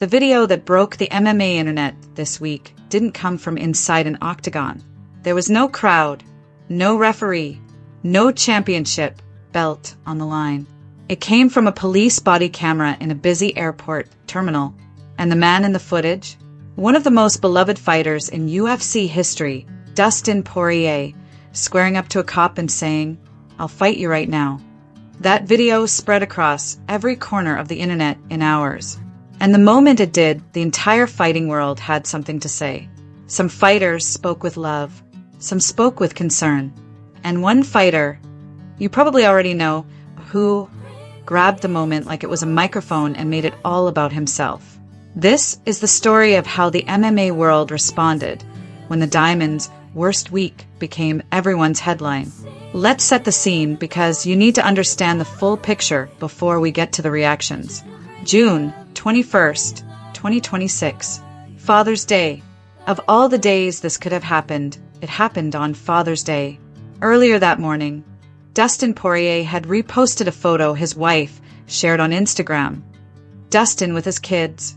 The video that broke the MMA internet this week didn't come from inside an octagon. There was no crowd, no referee, no championship belt on the line. It came from a police body camera in a busy airport terminal. And the man in the footage? One of the most beloved fighters in UFC history, Dustin Poirier, squaring up to a cop and saying, "I'll fight you right now." That video spread across every corner of the internet in hours. And the moment it did, the entire fighting world had something to say. Some fighters spoke with love, some spoke with concern. And one fighter, you probably already know, who grabbed the moment like it was a microphone and made it all about himself. This is the story of how the MMA world responded when the Diamond's worst week became everyone's headline. Let's set the scene because you need to understand the full picture before we get to the reactions. June 21st, 2026. Father's Day. Of all the days this could have happened, it happened on Father's Day. Earlier that morning, Dustin Poirier had reposted a photo his wife shared on Instagram. Dustin with his kids.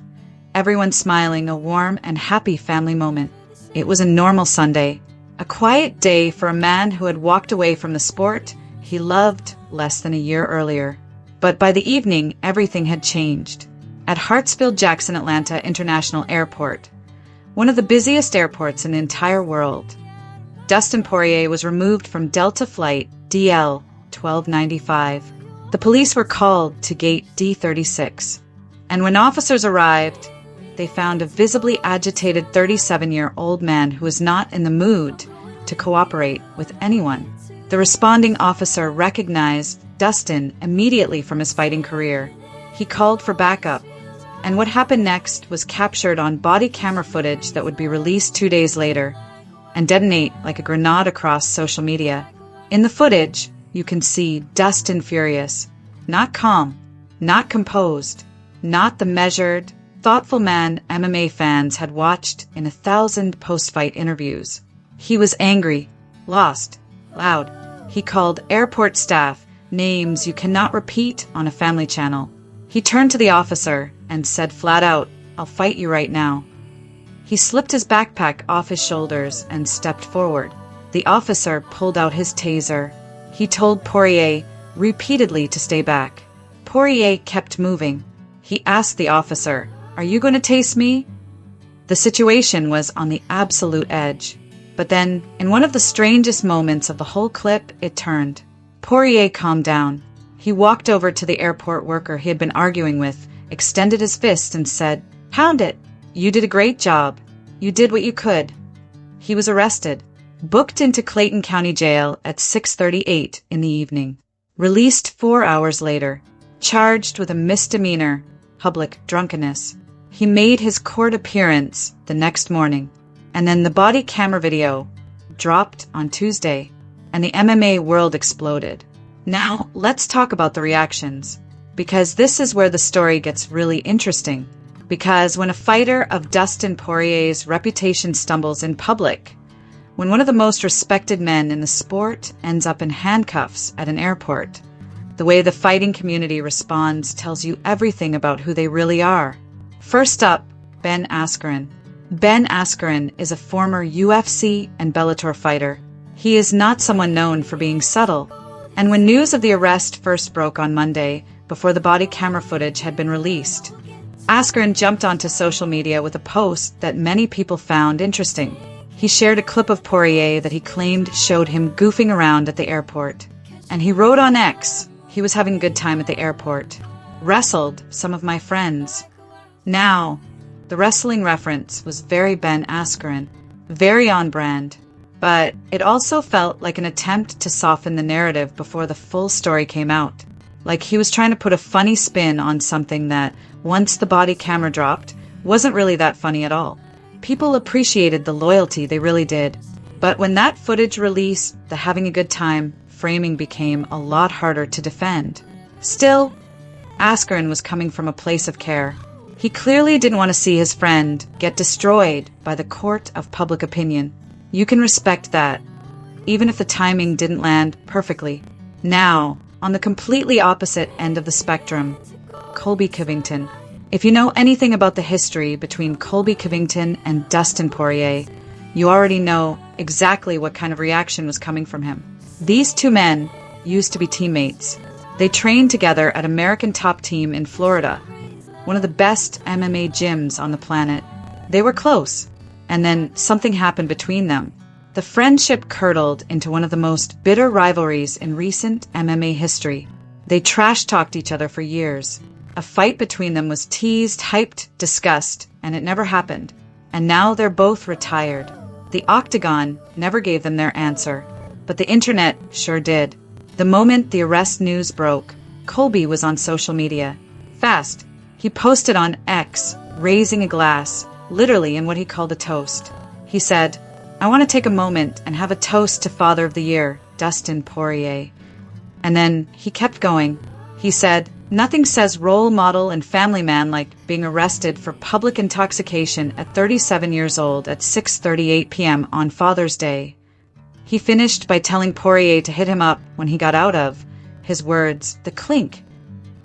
Everyone smiling, a warm and happy family moment. It was a normal Sunday, a quiet day for a man who had walked away from the sport he loved less than a year earlier. But by the evening, everything had changed. At Hartsfield-Jackson Atlanta International Airport, one of the busiest airports in the entire world, Dustin Poirier was removed from Delta Flight DL 1295. The police were called to gate D36. And when officers arrived, they found a visibly agitated 37-year-old man who was not in the mood to cooperate with anyone. The responding officer recognized Dustin immediately from his fighting career. He called for backup, and what happened next was captured on body camera footage that would be released 2 days later and detonate like a grenade across social media. In the footage, you can see Dustin furious, not calm, not composed, not the measured, thoughtful man MMA fans had watched in 1,000 post-fight interviews. He was angry, lost, loud. He called airport staff names you cannot repeat on a family channel. He turned to the officer and said flat out, "I'll fight you right now." He slipped his backpack off his shoulders and stepped forward. The officer pulled out his taser. He told Poirier repeatedly to stay back. Poirier kept moving. He asked the officer, "Are you going to tase me?" The situation was on the absolute edge. But then, in one of the strangest moments of the whole clip, it turned. Poirier calmed down. He walked over to the airport worker he had been arguing with, extended his fist and said, "Pound it! You did a great job. You did what you could." He was arrested, booked into Clayton County Jail at 6:38 in the evening, released 4 hours later, charged with a misdemeanor, public drunkenness. He made his court appearance the next morning, and then the body camera video dropped on Tuesday, and the MMA world exploded. Now, let's talk about the reactions, because this is where the story gets really interesting. Because when a fighter of Dustin Poirier's reputation stumbles in public, when one of the most respected men in the sport ends up in handcuffs at an airport, the way the fighting community responds tells you everything about who they really are. First up, Ben Askren. Ben Askren is a former UFC and Bellator fighter. He is not someone known for being subtle. And when news of the arrest first broke on Monday, before the body camera footage had been released, Askren jumped onto social media with a post that many people found interesting. He shared a clip of Poirier that he claimed showed him goofing around at the airport. And he wrote on X, he was having a good time at the airport. Wrestled some of my friends. Now, the wrestling reference was very Ben Askren, very on brand. But it also felt like an attempt to soften the narrative before the full story came out. Like he was trying to put a funny spin on something that, once the body camera dropped, wasn't really that funny at all. People appreciated the loyalty, they really did. But when that footage released, the having a good time framing became a lot harder to defend. Still, Askren was coming from a place of care. He clearly didn't want to see his friend get destroyed by the court of public opinion. You can respect that, even if the timing didn't land perfectly. Now, on the completely opposite end of the spectrum, Colby Covington. If you know anything about the history between Colby Covington and Dustin Poirier, you already know exactly what kind of reaction was coming from him. These two men used to be teammates. They trained together at American Top Team in Florida, one of the best MMA gyms on the planet. They were close, and then something happened between them. The friendship curdled into one of the most bitter rivalries in recent MMA history. They trash-talked each other for years. A fight between them was teased, hyped, discussed, and it never happened. And now they're both retired. The Octagon never gave them their answer, but the internet sure did. The moment the arrest news broke, Colby was on social media. Fast. He posted on X, raising a glass, literally in what he called a toast. He said, "I want to take a moment and have a toast to Father of the Year, Dustin Poirier." And then he kept going. He said, "Nothing says role model and family man like being arrested for public intoxication at 37 years old at 6:38 p.m. on Father's Day." He finished by telling Poirier to hit him up when he got out of, his words, the clink.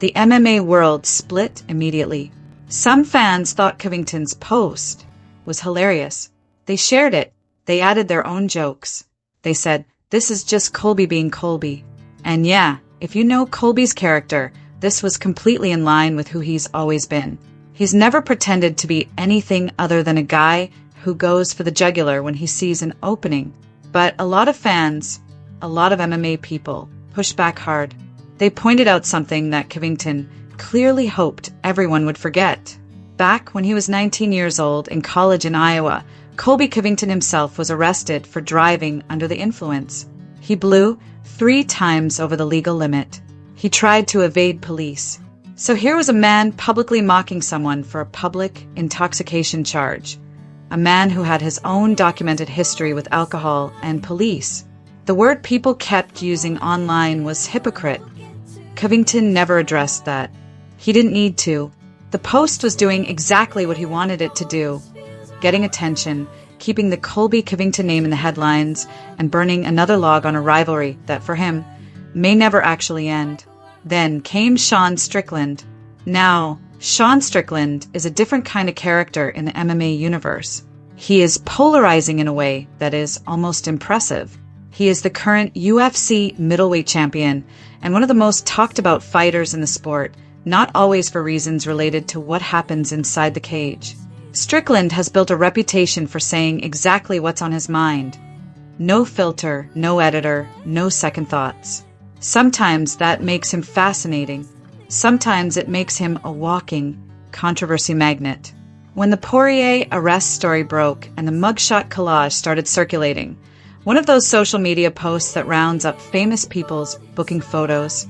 The MMA world split immediately. Some fans thought Covington's post was hilarious. They shared it. They added their own jokes. They said, "This is just Colby being Colby." And yeah, if you know Colby's character, this was completely in line with who he's always been. He's never pretended to be anything other than a guy who goes for the jugular when he sees an opening. But a lot of fans, a lot of MMA people, pushed back hard. They pointed out something that Covington clearly hoped everyone would forget. Back when he was 19 years old in college in Iowa, Colby Covington himself was arrested for driving under the influence. He blew 3 times over the legal limit. He tried to evade police. So here was a man publicly mocking someone for a public intoxication charge. A man who had his own documented history with alcohol and police. The word people kept using online was hypocrite. Covington never addressed that. He didn't need to. The post was doing exactly what he wanted it to do. Getting attention, keeping the Colby Covington name in the headlines, and burning another log on a rivalry that, for him, may never actually end. Then came Sean Strickland. Now, Sean Strickland is a different kind of character in the MMA universe. He is polarizing in a way that is almost impressive. He is the current UFC middleweight champion and one of the most talked about fighters in the sport, not always for reasons related to what happens inside the cage. Strickland has built a reputation for saying exactly what's on his mind. No filter, no editor, no second thoughts. Sometimes that makes him fascinating. Sometimes it makes him a walking controversy magnet. When the Poirier arrest story broke and the mugshot collage started circulating, one of those social media posts that rounds up famous people's booking photos,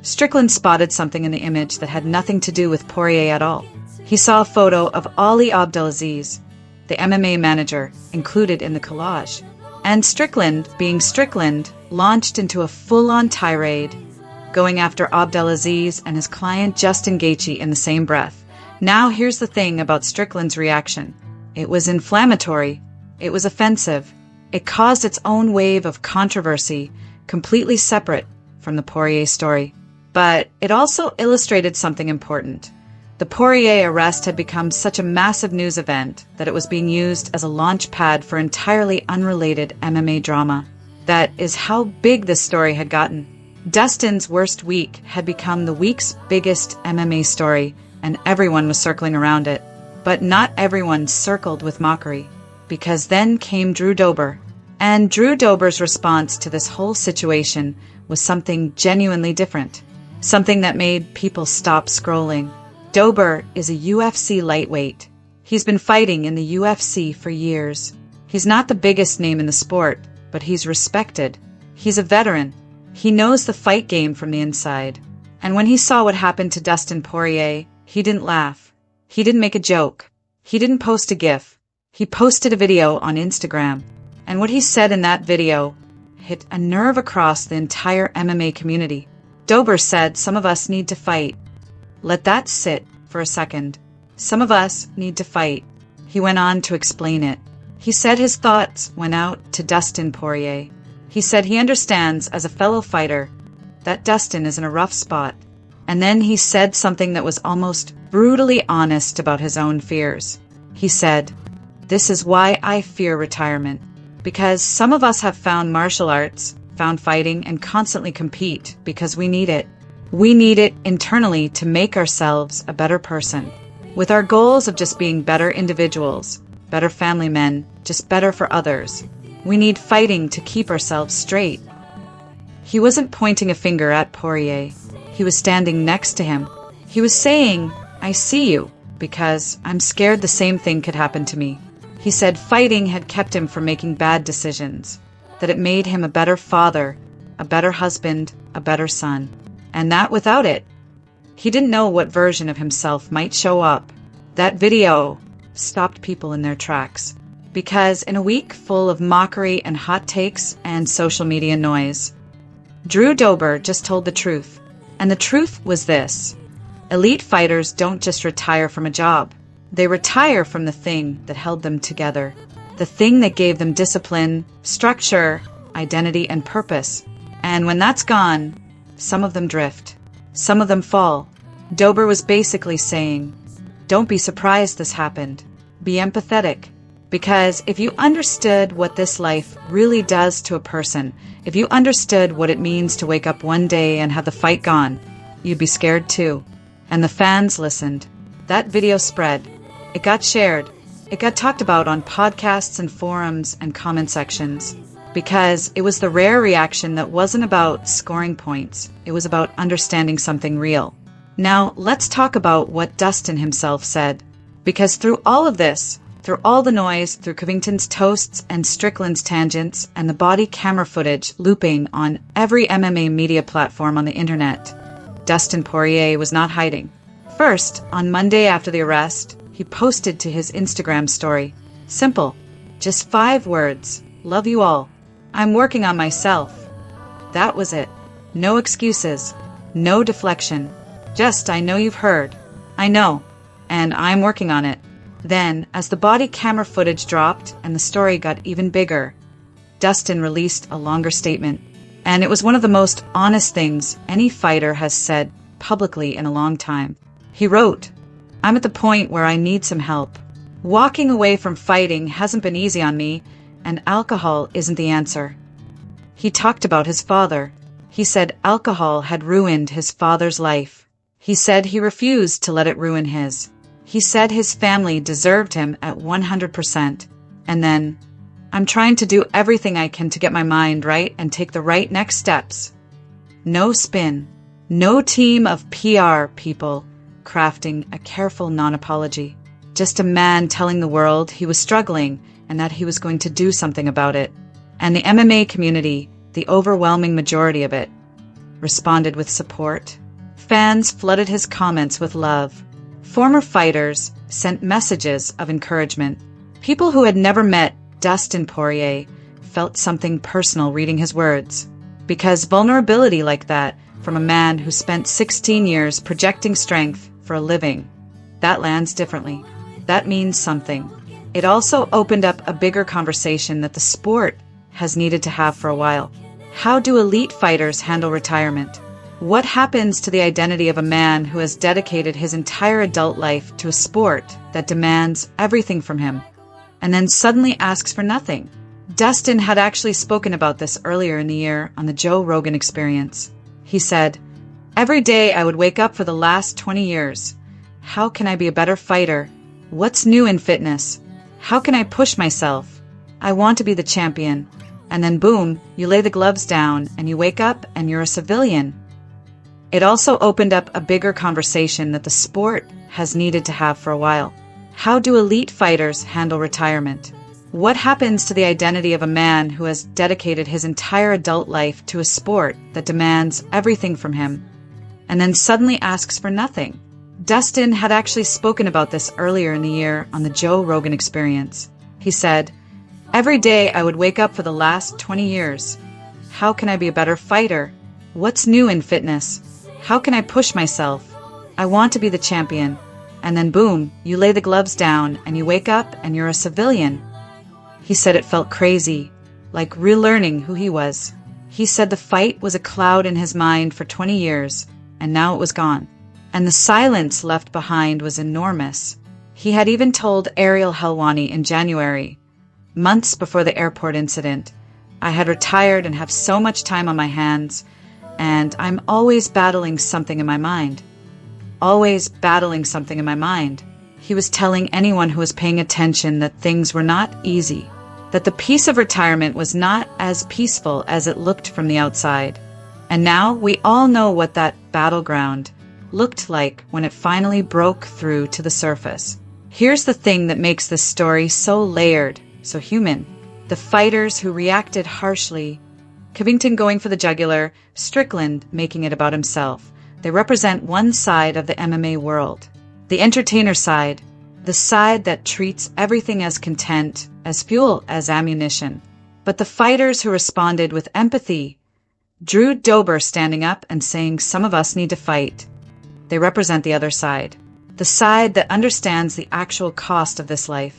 Strickland spotted something in the image that had nothing to do with Poirier at all. He saw a photo of Ali Abdelaziz, the MMA manager, included in the collage. And Strickland, being Strickland, launched into a full-on tirade, going after Abdelaziz and his client Justin Gaethje in the same breath. Now here's the thing about Strickland's reaction. It was inflammatory. It was offensive. It caused its own wave of controversy, completely separate from the Poirier story. But it also illustrated something important. The Poirier arrest had become such a massive news event that it was being used as a launch pad for entirely unrelated MMA drama. That is how big this story had gotten. Dustin's worst week had become the week's biggest MMA story, and everyone was circling around it. But not everyone circled with mockery, because then came Drew Dober. And Drew Dober's response to this whole situation was something genuinely different. Something that made people stop scrolling. Dober is a UFC lightweight. He's been fighting in the UFC for years. He's not the biggest name in the sport, but he's respected. He's a veteran. He knows the fight game from the inside. And when he saw what happened to Dustin Poirier, he didn't laugh. He didn't make a joke. He didn't post a GIF. He posted a video on Instagram. And what he said in that video hit a nerve across the entire MMA community. Dober said, "Some of us need to fight." Let that sit for a second. Some of us need to fight. He went on to explain it. He said his thoughts went out to Dustin Poirier. He said he understands as a fellow fighter that Dustin is in a rough spot. And then he said something that was almost brutally honest about his own fears. He said, "This is why I fear retirement. Because some of us have found martial arts, found fighting, and constantly compete because we need it. We need it internally to make ourselves a better person. With our goals of just being better individuals, better family men, just better for others. We need fighting to keep ourselves straight." He wasn't pointing a finger at Poirier. He was standing next to him. He was saying, "I see you, because I'm scared the same thing could happen to me." He said fighting had kept him from making bad decisions, that it made him a better father, a better husband, a better son, and that without it, he didn't know what version of himself might show up. That video stopped people in their tracks, because in a week full of mockery and hot takes and social media noise, Drew Dober just told the truth, and the truth was this. Elite fighters don't just retire from a job. They retire from the thing that held them together, the thing that gave them discipline, structure, identity, and purpose. And when that's gone, some of them drift. Some of them fall. Dober was basically saying, don't be surprised this happened. Be empathetic. Because if you understood what this life really does to a person, if you understood what it means to wake up one day and have the fight gone, you'd be scared too. And the fans listened. That video spread. It got shared. It got talked about on podcasts and forums and comment sections. Because it was the rare reaction that wasn't about scoring points. It was about understanding something real. Now, let's talk about what Dustin himself said. Because through all of this, through all the noise, through Covington's toasts and Strickland's tangents, and the body camera footage looping on every MMA media platform on the internet, Dustin Poirier was not hiding. First, on Monday after the arrest, he posted to his Instagram story. Simple. Just 5 words. Love you all. I'm working on myself. That was it. No excuses. No deflection. Just, I know you've heard. I know. And I'm working on it. Then, as the body camera footage dropped and the story got even bigger, Dustin released a longer statement. And it was one of the most honest things any fighter has said publicly in a long time. He wrote, "I'm at the point where I need some help. Walking away from fighting hasn't been easy on me, and alcohol isn't the answer." He talked about his father. He said alcohol had ruined his father's life. He said he refused to let it ruin his. He said his family deserved him at 100%. And then, "I'm trying to do everything I can to get my mind right and take the right next steps." No spin. No team of PR people crafting a careful non-apology. Just a man telling the world he was struggling and that he was going to do something about it. And the MMA community, the overwhelming majority of it, responded with support. Fans flooded his comments with love. Former fighters sent messages of encouragement. People who had never met Dustin Poirier felt something personal reading his words. Because vulnerability like that from a man who spent 16 years projecting strength for a living, that lands differently. That means something. It also opened up a bigger conversation that the sport has needed to have for a while. How do elite fighters handle retirement? What happens to the identity of a man who has dedicated his entire adult life to a sport that demands everything from him, and then suddenly asks for nothing? Dustin had actually spoken about this earlier in the year on the Joe Rogan Experience. He said, "Every day I would wake up for the last 20 years. How can I be a better fighter? What's new in fitness? How can I push myself? I want to be the champion." And then boom, you lay the gloves down and you wake up and you're a civilian. It also opened up a bigger conversation that the sport has needed to have for a while. How do elite fighters handle retirement? What happens to the identity of a man who has dedicated his entire adult life to a sport that demands everything from him, and then suddenly asks for nothing? Dustin had actually spoken about this earlier in the year on the Joe Rogan Experience. He said, "Every day I would wake up for the last 20 years. How can I be a better fighter? What's new in fitness? How can I push myself? I want to be the champion." And then boom, you lay the gloves down and you wake up and you're a civilian. He said it felt crazy, like relearning who he was. He said the fight was a cloud in his mind for 20 years, and now it was gone. and the silence left behind was enormous. He had even told Ariel Helwani in January, months before the airport incident, "I had retired and have so much time on my hands, and I'm always battling something in my mind. Always battling something in my mind." He was telling anyone who was paying attention that things were not easy, that the peace of retirement was not as peaceful as it looked from the outside. And now we all know what that battleground looked like when it finally broke through to the surface. Here's the thing that makes this story so layered, so human. The fighters who reacted harshly, Covington going for the jugular, Strickland making it about himself. They represent one side of the MMA world. The entertainer side, the side that treats everything as content, as fuel, as ammunition. But the fighters who responded with empathy, Drew Dober standing up and saying some of us need to fight. They represent the other side. The side that understands the actual cost of this life,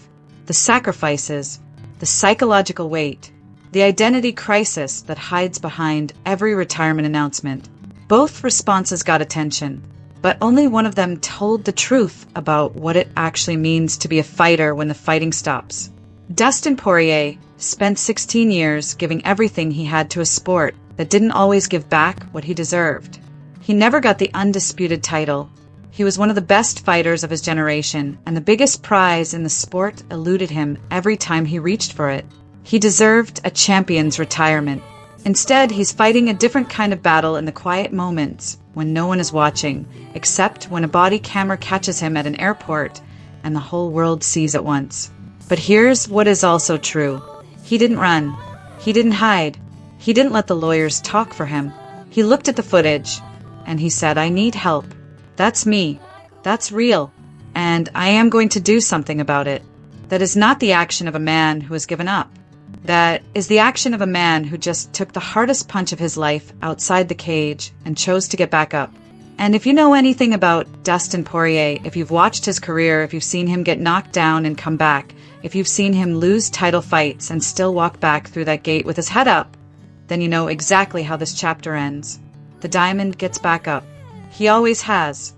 the sacrifices, the psychological weight, the identity crisis that hides behind every retirement announcement. Both responses got attention, but only one of them told the truth about what it actually means to be a fighter when the fighting stops. Dustin Poirier spent 16 years giving everything he had to a sport that didn't always give back what he deserved. He never got the undisputed title. He was one of the best fighters of his generation, and the biggest prize in the sport eluded him every time he reached for it. He deserved a champion's retirement. Instead, he's fighting a different kind of battle in the quiet moments when no one is watching, except when a body camera catches him at an airport and the whole world sees at once. But here's what is also true. He didn't run. He didn't hide. He didn't let the lawyers talk for him. He looked at the footage and he said, "I need help. That's me. That's real. And I am going to do something about it." That is not the action of a man who has given up. That is the action of a man who just took the hardest punch of his life outside the cage and chose to get back up. And if you know anything about Dustin Poirier, if you've watched his career, if you've seen him get knocked down and come back, if you've seen him lose title fights and still walk back through that gate with his head up, then you know exactly how this chapter ends. The diamond gets back up. He always has.